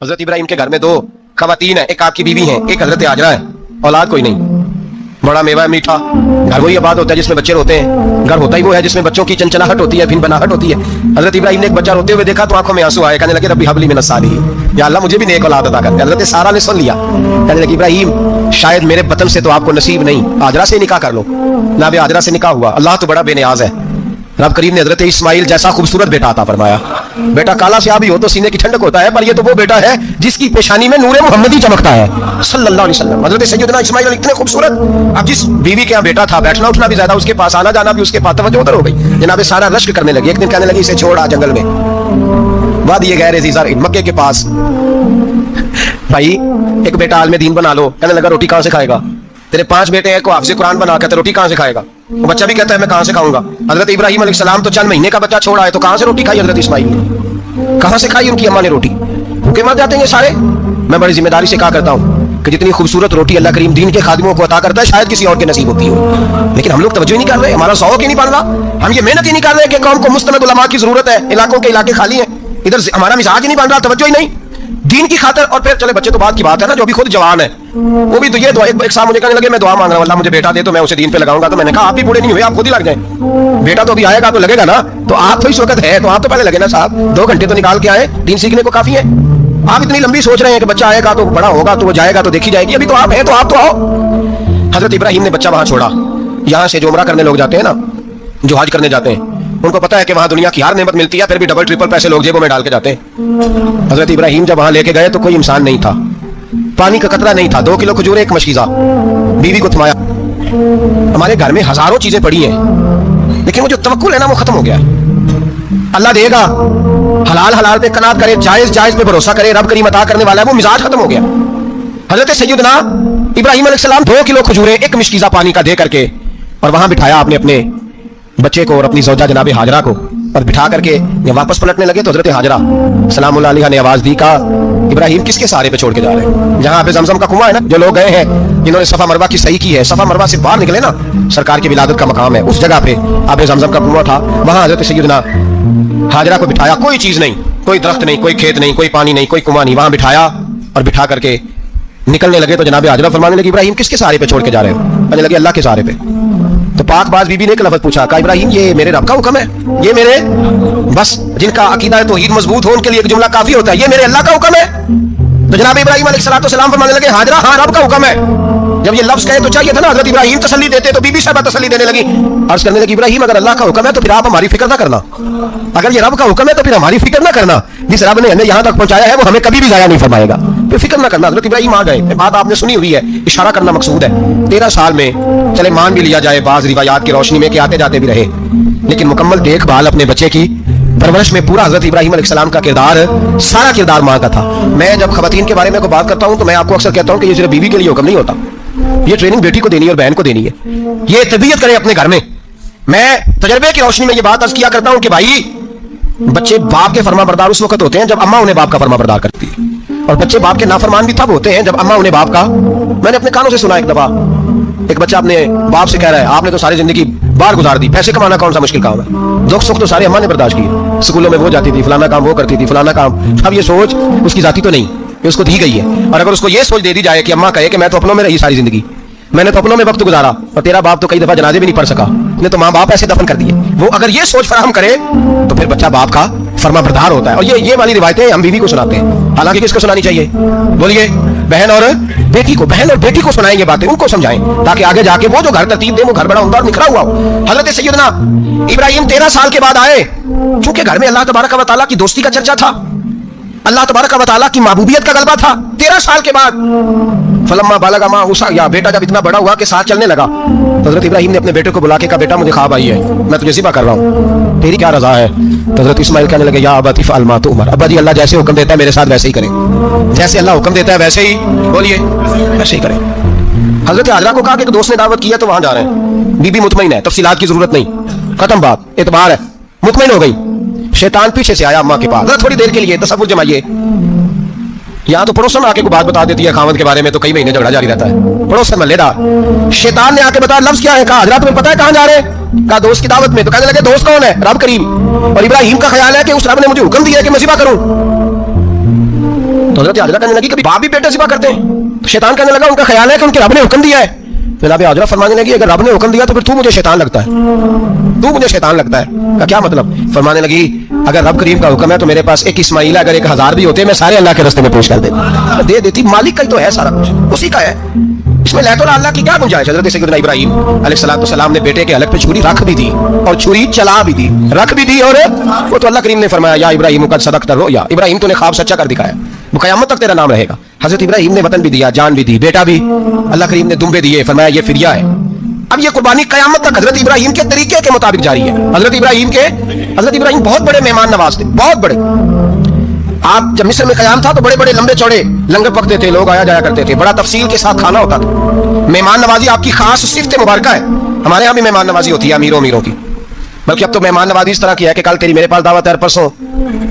हजरत इब्राहिम के घर में दो खवातीन है, एक आपकी बीवी है, एक हजरत हाजरा है। औलाद कोई नहीं, बड़ा मेवा है मीठा। घर वही आबाद होता है जिसमें बच्चे रोते हैं, घर होता ही वो है जिसमें बच्चों की चंचनाहट होती है, फिर बनाहट होती है। हजरत इब्राहिम ने एक बच्चा रोते हुए देखा तो आंखों में आंसू आए, कहने लगे रब्बी हबली मिनस सालिहीन, या अल्लाह मुझे भी नेक औलाद अता कर। हजरत सारा ने सुन लिया, कहने लगे इब्राहिम शायद मेरे बतन से तो आपको नसीब नहीं, हाजरा से निकाह कर लो। ना भी हाजरा से निकाह हुआ। अल्लाह तो बड़ा बेनियाज है। रब करीम ने हजरत इस्माइल जैसा खूबसूरत बेटा अता फरमाया। बेटा काला स्याह भी हो तो सीने की ठंडक होता है, पर ये तो वो बेटा है जिसकी पेशानी में नूरे मोहम्मदी चमकता है सल्लल्लाहु अलैहि वसल्लम। हजरत सैयदना इस्माइल इतने खूबसूरत, अब जिस बीवी के यहाँ बेटा था बैठना उठना भी ज्यादा, उसके पास आना जाना भी उसके पास तवज्जो उधर हो गई। जनाब सारा रश्क करने लगी। एक दिन कहने लगी इसे छोड़ आ जंगल में, वादी ये गैर अजीज़ा मक्के के पास। भाई एक बेटा आलम दीन बना लो। कहने लगा रोटी कहाँ से खाएगा? तेरे 5 बेटे हैं को हाफिज़ कुरान बना के रोटी कहाँ से खाएगा? बच्चा भी कहता है मैं कहाँ से खाऊंगा। हजरत इब्राहिम अलैहिस्सलाम तो चंद महीने का बच्चा छोड़ा है, तो कहाँ से रोटी खाई हजरत इस्माइल ने? कहाँ से खाई उनकी अम्मा ने रोटी? भूखे मर जाते हैं सारे। मैं बड़ी जिम्मेदारी से कहा करता हूँ कि जितनी खूबसूरत रोटी अल्लाह करीम दीन के खादिमों को अता करता है शायद किसी और के नसीब होती हो, लेकिन हम लोग तवज्जो ही नहीं कर रहे। हमारा शौक ही नहीं बन रहा, हम ये मेहनत ही नहीं कर रहे कि कौम को मुस्तनद उलमा की जरूरत है। इलाकों के इलाके खाली हैं, इधर हमारा मिजाज ही नहीं बन रहा, तवज्जो ही नहीं दीन की खातिर। और फिर चले बच्चे तो बात की बात है ना, जो अभी खुद जवान है वो भी तो ये दुआ, एक साहब मुझे कहने लगे मैं दुआ मांग रहा हूं अल्लाह मुझे बेटा दे तो मैं उसे दीन पे लगाऊंगा। तो मैंने कहा आप भी बूढ़े नहीं हुए, आप खुद ही लग जाए। बेटा तो अभी आएगा तो लगेगा ना, तो आप तो इस वक्त है तो आप तो पहले लगे ना साहब। 2 घंटे तो निकाल के आए, दीन सीखने को काफी है। आप इतनी लंबी सोच रहे हैं कि बच्चा आएगा तो बड़ा होगा तो वो जाएगा तो देखी जाएगी। अभी तो आप है तो आप तो आओ। हजरत इब्राहिम ने बच्चा वहां छोड़ा। यहाँ से जो उम्रा करने लोग जाते हैं ना, जो हज करने जाते हैं, उनको पता है कि वहां दुनिया की हर नेमत मिलती है, फिर भी डबल ट्रिपल पैसे लोग जेबों में डाल के जाते हैं। हजरत इब्राहिम जब वहां लेके गए तो कोई इंसान नहीं था, पानी का कतरा नहीं था, 2 किलो खजूर एक मशकीजा। बीवी को थमाया। हमारे घर में हजारों चीजें पड़ी हैं, लेकिन वो जो तवक्कुल है ना वो खत्म हो गया। अल्लाह देगा, हलाल हलाल पे कनात करे, जायज जायज पे भरोसा करे, रब करीम अता करने वाला है, वो मिजाज खत्म हो गया। हजरत सैयदना इब्राहिम अलैहिस्सलाम 2 किलो खजूरें एक मशकीजा पानी का दे करके और वहां बिठाया आपने अपने बच्चे को और अपनी ज़ौजा जनाब हाजरा को, और बिठा करके वापस पलटने लगे तो हजरत हाजरा सलामुल्लाह अलैहा ने आवाज दी, कहा इब्राहिम किसके सहारे पे छोड़ के जा रहे हैं? जहां पे जमजम का कुआं है ना, जो लोग गए हैं जिन्होंने सफा मरवा की सही की है, सफा मरवा से बाहर निकले ना, सरकार की विलादत का मकाम है, उस जगह पे आप जमजम का कुआं था, वहां हजरत सैयदना हाजरा को बिठाया। कोई चीज नहीं, कोई दरख्त नहीं, कोई खेत नहीं, कोई पानी नहीं, कोई कुआं नहीं, वहां बिठाया और बिठा करके निकलने लगे तो जनाब हाजरा फरमाने लगी इब्राहिम किसके सहारे पे छोड़ के जा रहे हो? कहने लगे अल्लाह के सहारे पे। तो पाक बाज बीबी ने एक लफ्ज़ पूछा, कहा इब्राहिम ये मेरे रब का हुक्म है, ये मेरे बस जिनका अकीदा है तौहीद मजबूत हो उनके लिए एक जुमला काफी होता है, ये मेरे अल्लाह का हुक्म है? तो जनाब इब्राहिम अलैहिस्सलाम फरमाने लगे हाजरा हाँ रब का हुक्म है। जब ये लफ्ज कहे तो चाहिए था ना हजरत इब्राहिम तसल्ली देते, तो बीबी साहबा तसल्ली देने लगी। अर्ज करने लगी इब्राहिम अगर अल्लाह का हुक्म है तो फिर आप हमारी फिक्र ना करना, अगर ये रब का हुक्म है तो फिर हमारी फिक्र ना करना, जिस रब ने हमें यहाँ तक पहुंचाया है वो हमें कभी भी जाया नहीं फरमाएगा, फिर फिक्र ना करना। हजरत इब्राहिम आ गए, बात आपने सुनी हुई है, इशारा करना मकसूद है। 13 साल में चले मान भी लिया जाए बाज रिवायात की रोशनी में कि आते जाते भी रहे, लेकिन मुकम्मल देखभाल अपने बच्चे की परवरिश में पूरा हजरत इब्राहिम अलैहिस्सलाम का किरदार, सारा किरदार माँ का था। मैं जब खवातीन के बारे में कोई बात करता हूँ तो मैं आपको अक्सर कहता हूँ कि ये सिर्फ बीवी के लिए हुक्म नहीं होता, ये ट्रेनिंग बेटी को देनी है और बहन को देनी है। ये तरबियत करें अपने घर में। मैं तजर्बे की रोशनी में ये बात अर्ज किया करता हूँ कि भाई बच्चे बाप के फरमाबरदार उस वक्त होते हैं जब अम्मा उन्हें बाप का फरमाबरदार करती है, और बच्चे बाप के नाफरमान भी तब होते हैं जब अम्मा उन्हें बाप का। मैंने अपने कानों से सुना एक दफा, एक बच्चा अपने बाप से कह रहा है आपने तो सारी जिंदगी बाहर गुजार दी, पैसे कमाना कौन सा मुश्किल काम है, दुख सुख तो सारे अम्मा ने बर्दाश्त किए, स्कूलों में वो जाती थी, फलाना काम वो करती थी, फलाना काम। अब ये सोच उसकी जाती तो नहीं, ये उसको दी गई है। और अगर उसको ये सोच दे दी जाए कि अम्मा कहे कि मैं तो अपनों में रही सारी जिंदगी, मैंने तो अपनों में वक्त गुजारा, और तेरा बाप तो कई दफा जनाजे भी नहीं पढ़ सका, ने तो माँ बाप ऐसे दफन कर दिए, वो अगर ये सोच फराहम करे तो फिर बच्चा बाप का फरमाबरदार होता है। और ये वाली रिवायतें हम बीवी को सुनाते हैं, हालांकि किसको सुनानी चाहिए? बोलिए, बहन और बेटी को। बहन और बेटी को सुनाएंगे बातें, उनको समझाएं ताकि आगे जाके वो जो घर तरतीब दे वो घर बड़ा उम्दा और निखरा हुआ हो। हजरत सैयदना इब्राहिम 13 साल के बाद आए, क्योंकि घर में अल्लाह तबारक व तआला की दोस्ती का चर्चा था, अल्लाह तबारक व तआला की महबूबियत का गलबा था। 13 साल के बाद फलम्मा बालगा मा उसा, या बेटा जब इतना बड़ा हुआ कि साथ चलने लगा, तो हजरत इब्राहिम ने अपने बेटे को बुला के कहा बेटा मुझे ख्वाब आई है, मैं तुझे ज़िबा कर रहा हूँ, तेरी क्या रजा है? तो हजरत इस्माइल कहने लगे या अबती फ़अल मा तुअमर, अब्बा जी अल्लाह जैसे हुक्म देता है मेरे साथ वैसे ही करें, जैसे अल्लाह हुक्म देता है वैसे ही, बोलिए वैसे ही करें। हजरत हाजरा को कहा कि दोस्त ने दावत की है तो वहां जा रहे हैं, बीबी मुतमईन है, तफसीलात की जरूरत नहीं, खत्म बात, एतबार है, मुतमईन हो गई। शैतान पीछे से आया अम्मा के पास, थोड़ी देर के लिए तसव्वुर जमाइए, यहाँ तो पड़ोसन आके को बात बता देती है खावंद के बारे में तो कई महीने झगड़ा जारी रहता है, पड़ोसन महल्लेदार। शैतान ने आके बताया लफ्ज क्या है? कहा हजरत तुम्हें पता है कहाँ जा रहे हैं? कहा दोस्त की दावत में। तो कहने लगे दोस्त कौन है? रब करीम। और इब्राहिम का ख्याल है कि उस रब ने मुझे हुक्म दिया है कि मैं ज़िबा करूं। तो हजरत हाजरा कहने लगी कभी बाप भी बेटे ज़िबा करते हैं? तो शैतान कहने लगा उनका ख्याल है कि उनके रब ने हुक्म दिया है। जनाब हाजरा फरमाने लगी अगर रब ने हुक्म दिया तो फिर तू मुझे शैतान लगता है, तू मुझे शैतान लगता है। का क्या मतलब? फरमाने लगी अगर रब करीम का हुक्म है तो मेरे पास एक इस्माइल अगर 1000 भी होते मैं सारे अल्लाह के रास्ते में पेश कर दे देती। मालिक का ही तो है सारा कुछ, उसी का है, इसमें लहतुल अल्लाह की क्या गुंजाइश? हज़रत सैयदना इब्राहीम अलैहिस्सलाम ने बेटे के हलक पे छुरी रख भी दी और छुरी चला भी दी, रख भी दी, और वो तो अल्लाह करीम ने फरमाया या इब्राहीम कद सदक़्ता रुया, इब्राहीम तूने ख्वाब सच्चा कर दिखाया, वो क़यामत तक तेरा नाम रहेगा। हज़रत इब्राहीम ने वतन भी दिया, जान भी दी, बेटा भी, अल्लाह करीम ने दुम्बे दिए, फरमाया ये फिरिया है। अब ये कुर्बानी क़यामत तक हज़रत इब्राहीम के तरीके के मुताबिक जारी है। हज़रत इब्राहीम बहुत बड़े मेहमान नवाज थे, बहुत बड़े। आप जब मिस्र में क़याम था तो बड़े बड़े लंबे चौड़े लंगर पकते थे, लोग आया जाया करते थे, बड़ा तफसील के साथ खाना होता था। मेहमान नवाजी आपकी खास सिफ्त मुबारक है। हमारे यहाँ भी मेहमान नवाजी होती है अमीरों की, बल्कि अब तो मेहमान नवाजी इस तरह की है कि कल तेरी मेरे पास दावत है, परसों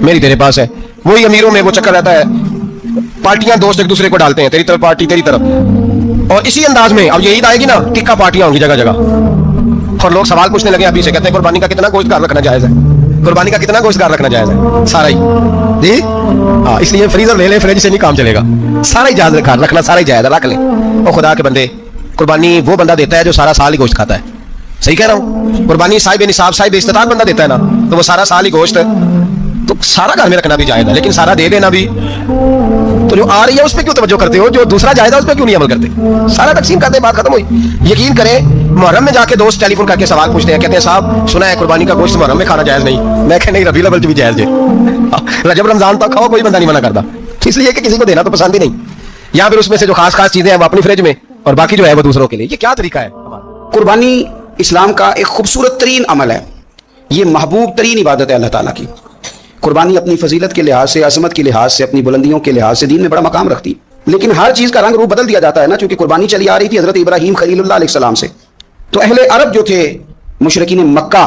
मेरी तेरे पास है। वही अमीरों में वो चक्कर रहता है, पार्टियां दोस्त एक दूसरे को डालते हैं, तेरी तरफ पार्टी तेरी तरफ, और इसी अंदाज में अब ये ईद आएगी ना, टिक्का पार्टियां होंगी जगह जगह, और लोग सवाल पूछने लगे अभी से, कहते हैं कुर्बानी का कितना गोश्तगार रखना जायज है, कुर्बानी का कितना गोश्तगार रखना जायज है? सारा ही जी, हाँ, इसलिए फ्रीजर ले ले, फ्रिज से नहीं काम चलेगा, सारा ही जायज रखना, सारा ही जायज रख ले। और खुदा के बंदे, कुर्बानी वो बंदा देता है जो सारा साल ही गोश्त खाता है। सही कह रहा हूँ? कुर्बानी साहिब निसाब साहिब इस्तिताअत बंदा देता है ना, तो वो सारा साल ही गोश्त, तो सारा घर में रखना भी जायज है, लेकिन सारा दे देना भी। तो जो आ रही है उस पर क्यों तवज्जो करते हो, जो दूसरा जायज है उस पर क्यों नहीं अमल करते? सारा तकसीम करते, बात खत्म हुई। यकीन करें, मुहर्रम में जाके दोस्त टेलीफोन करके सवाल पूछते हैं, कहते हैं साहब सुना है कुर्बानी का गोश्त मुहर्रम में खाना जायज नहीं। मैं कह नहीं, रबीउल अव्वल भी जायज है, रजब रमजान तक खाओ, कोई बंदा नहीं मना करता, इसलिए कि किसी को देना तो पसंद ही नहीं, या फिर उसमें से जो खास चीजें हैं वो अपनी फ्रिज में, और बाकी जो है वो दूसरों के लिए। ये क्या तरीका है? कुर्बानी इस्लाम का एक खूबसूरत तरीन अमल है, ये महबूब तरीन इबादत है अल्लाह ताला की। कुर्बानी अपनी फजीलत के लिहाज से, अजमत के लिहाज से, अपनी बुलंदियों के लिहाज से दीन में बड़ा मकाम रखती है। लेकिन हर चीज का रंग रूप बदल दिया जाता है ना, क्योंकि कुर्बानी चली आ रही थी हजरत इब्राहीम खलीलुल्लाह अलैहिस्सलाम से, तो अहले अरब जो थे मुशरिकीन मक्का,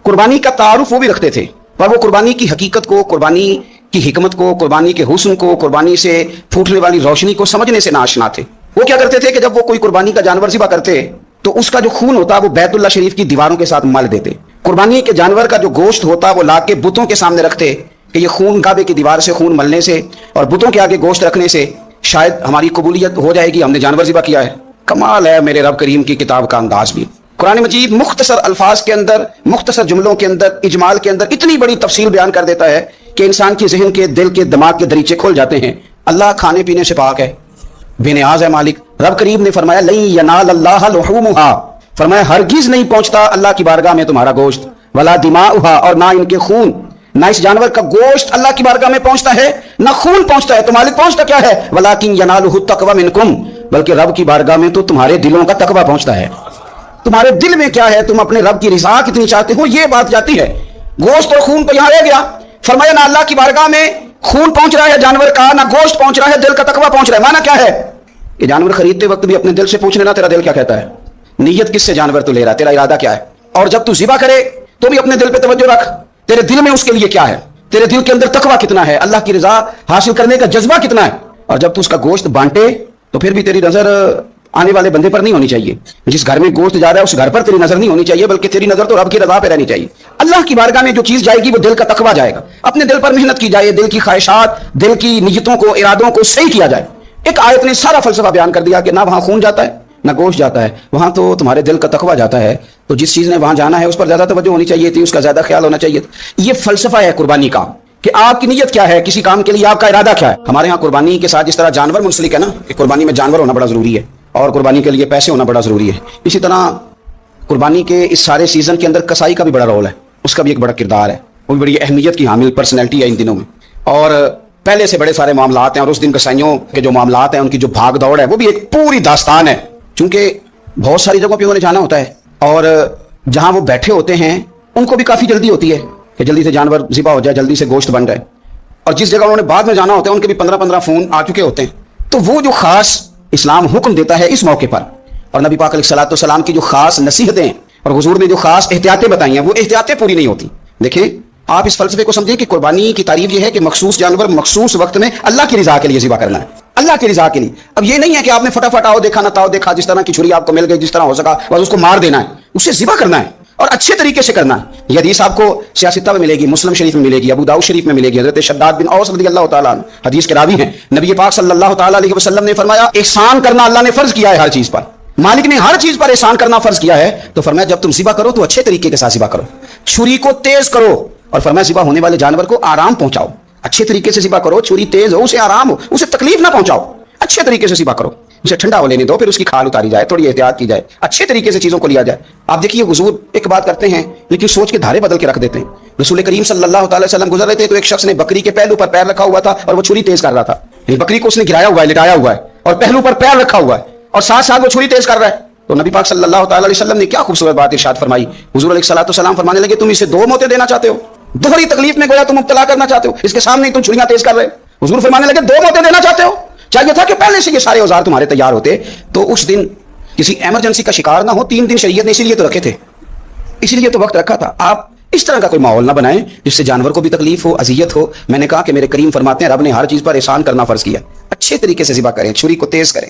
कुर्बानी का तारुफ वो भी रखते थे, पर वो कुर्बानी की हकीकत को, कुर्बानी की हिकमत को, कुर्बानी के हुस्न को, कुर्बानी से फूटने वाली रोशनी को समझने से नाआशना थे। वो क्या करते थे कि जब वो कोई कुर्बानी का जानवर ज़िबा करते तो उसका जो खून होता वो बैतुल्लाह शरीफ की दीवारों के साथ मल देते। कुर्बानी के जानवर का जो गोश्त होता वो ला के बुतों के सामने रखते कि ये खून काबे की दीवार से खून मलने से और बुतों के आगे गोश्त रखने से शायद हमारी कबूलियत हो जाएगी, हमने जानवर ज़िबा किया है। कमाल है मेरे रब करीम की किताब का अंदाज भी। कुरान मजीद मुख्तसर अल्फाज के अंदर, मुख्तसर जुमलों के अंदर, इजमाल के अंदर इतनी बड़ी तफसील बयान कर देता है कि इंसान के जहन के, दिल के, दिमाग के दरीचे खोल जाते हैं। अल्लाह खाने पीने से पाक है, बेनियाज है मालिक। रब करीम ने फरमाया लन यनाल अल्लाह लुहूमुहा, फरमाया हरगिज नहीं पहुंचता अल्लाह की बारगाह में तुम्हारा गोश्त, वला दिमाउहा, और ना इनके खून, ना इस जानवर का गोश्त अल्लाह की बारगाह में पहुंचता है, ना खून पहुंचता है। तो मालिक पहुंचता क्या है? वलाकिन यनालुहु तक़वा मिनकुम, बल्कि रब की बारगाह में तो तुम्हारे दिलों का तकवा पहुंचता है। तुम्हारे दिल में क्या है, तुम अपने रब की रिज़ा कितनी चाहते हो, ये बात जाती है। गोश्त और खून तो यहां रह गया। फरमाया ना अल्लाह की बारगाह में खून पहुंच रहा है जानवर का, ना गोश्त पहुंच रहा है, दिल का तकवा पहुंच रहा है। माना क्या है? ये जानवर खरीदते वक्त भी अपने दिल से पूछ लेना तेरा दिल क्या कहता है, नीयत किससे जानवर तू ले रहा है, तेरा इरादा क्या है। और जब तू ज़िबा करे तो भी अपने दिल पे तवज्जो रख, तेरे दिल में उसके लिए क्या है, तेरे दिल के अंदर तकवा कितना है, अल्लाह की रिज़ा हासिल करने का जज्बा कितना है। और जब तू उसका गोश्त बांटे तो फिर भी तेरी नजर आने वाले बंदे पर नहीं होनी चाहिए। जिस घर में गोश्त जा रहा है उस घर पर तेरी नजर नहीं होनी चाहिए, बल्कि तेरी नजर तो रब की रज़ा पे रहनी चाहिए। अल्लाह की बारगाह में जो चीज जाएगी वो दिल का तकवा जाएगा। अपने दिल पर मेहनत की जाए, दिल की ख्वाहिशात, दिल की नियतों को, इरादों को सही किया जाए। एक आयत ने सारा फलसफा बयान कर दिया कि ना वहां खून जाता है ना गोश्त जाता है, वहां तो तुम्हारे दिल का तकवा जाता है। तो जिस चीज ने वहां जाना है उस पर ज्यादा तवज्जो होनी चाहिए थी, उसका ज्यादा ख्याल होना चाहिए। ये फलसफा है कुर्बानी का कि आपकी नीयत क्या है, किसी काम के लिए आपका इरादा क्या है। हमारे यहाँ कुर्बानी के साथ जिस तरह जानवर मुंसलिक है ना, कि कुर्बानी में जानवर होना बड़ा जरूरी है और कुर्बानी के लिए पैसे होना बड़ा जरूरी है, इसी तरह कुर्बानी के इस सारे सीजन के अंदर कसाई का भी बड़ा रोल है, उसका भी एक बड़ा किरदार है, वो भी बड़ी अहमियत की हामिल पर्सनैलिटी है इन दिनों में। और पहले से बड़े सारे मामलात हैं और उस दिन कसाइयों के जो मामलात हैं उनकी जो भाग दौड़ है वो भी एक पूरी दास्तान है। चूंकि बहुत सारी जगहों पे उन्हें जाना होता है और जहां वो बैठे होते हैं उनको भी काफ़ी जल्दी होती है कि जल्दी से जानवर ज़िबा हो जाए, जल्दी से गोश्त बन जाए। और जिस जगह उन्होंने बाद में जाना होता है उनके भी 15-15 फ़ोन आ चुके होते हैं। तो वो जो ख़ास इस्लाम हुक्म देता है इस मौके पर, और नबी पाक अलैहिस्सलाम की जो ख़ास नसीहतें और हुजूर ने जो ख़ास एहतियातें बताई हैं वो एहतियातें पूरी नहीं होती। देखिए आप इस फलसफे को समझें कि कुर्बानी की तारीफ यह है कि मखसूस जानवर मखसूस वक्त में अल्लाह की रिज़ा के लिए ज़िबा करना है, अल्लाह की रिज़ा के लिए। अब ये नहीं है कि आपने फटाफट आओ देखा ना ताओ देखा, जिस तरह की छुरी आपको मिल गई, जिस तरह हो सका बस उसको मार देना है, उससे ज़िबा करना है। اور اچھے طریقے سے کرنا. یہ حدیث آپ کو سیاستہ میں ملے گی, مسلم شریف میں ملے گی, ابو داؤد شریف میں ملے گی. حضرت شداد بن اوس رضی اللہ تعالیٰ عنہ حدیث کے راوی ہیں. نبی پاک صلی اللہ تعالیٰ علیہ وسلم نے فرمایا احسان کرنا اللہ نے فرض کیا ہے ہر چیز پر. مالک نے ہر چیز پر احسان کرنا فرض کیا ہے. تو فرمایا جب تم ذبح کرو تو اچھے طریقے کے ساتھ ذبح کرو, چھری کو تیز کرو, اور فرمایا ذبح ہونے والے جانور کو آرام پہنچاؤ. اچھے طریقے سے ذبح کرو, چھری تیز ہو, اسے آرام ہو, اسے تکلیف نہ پہنچاؤ. اچھے طریقے سے ذبح کرو, اسے ٹھنڈا ہو لینے دو, پھر اس کی کھال اتاری جائے, تھوڑی احتیاط کی جائے, اچھے طریقے سے چیزوں کو لیا جائے. آپ دیکھیے حضور ایک بات کرتے ہیں لیکن سوچ کے دھارے بدل کے رکھ دیتے ہیں. رسول کریم صلی اللہ تعالی وسلم گزر رہے تھے تو ایک شخص نے بکری کے پہلو پر پیر رکھا ہوا تھا اور وہ چھری تیز کر رہا تھا. یعنی بکری کو اس نے گرایا ہوا ہے, لٹایا ہوا ہے, اور پہلو پر پیر رکھا ہوا ہے, اور ساتھ ساتھ وہ چھری تیز کر رہا ہے. تو نبی پاک صلی اللہ تعالی علیہ وسلم نے کیا خوبصورت بات ارشاد فرمائی. حضور علیہ الصلوۃ والسلام فرمانے لگے تم اسے دو موتیں دینا چاہتے ہو, دوہری تکلیف میں گویا تم مبتلا کرنا چاہتے ہو, اس کے سامنے تم چھریاں تیز کر رہے ہو. حضور فرمانے لگے دو موتیں دینا چاہتے ہو, چاہیے تھا کہ پہلے سے یہ سارے اوزار تمہارے تیار ہوتے تو اس دن کسی ایمرجنسی کا شکار نہ ہو. 3 دن شریعت نے اسی لیے تو رکھے تھے, اسی لیے تو وقت رکھا تھا. آپ اس طرح کا کوئی ماحول نہ بنائیں جس سے جانور کو بھی تکلیف ہو, اذیت ہو. میں نے کہا کہ میرے کریم فرماتے ہیں رب نے ہر چیز پر احسان کرنا فرض کیا. اچھے طریقے سے ذبح کریں, چھری کو تیز کریں.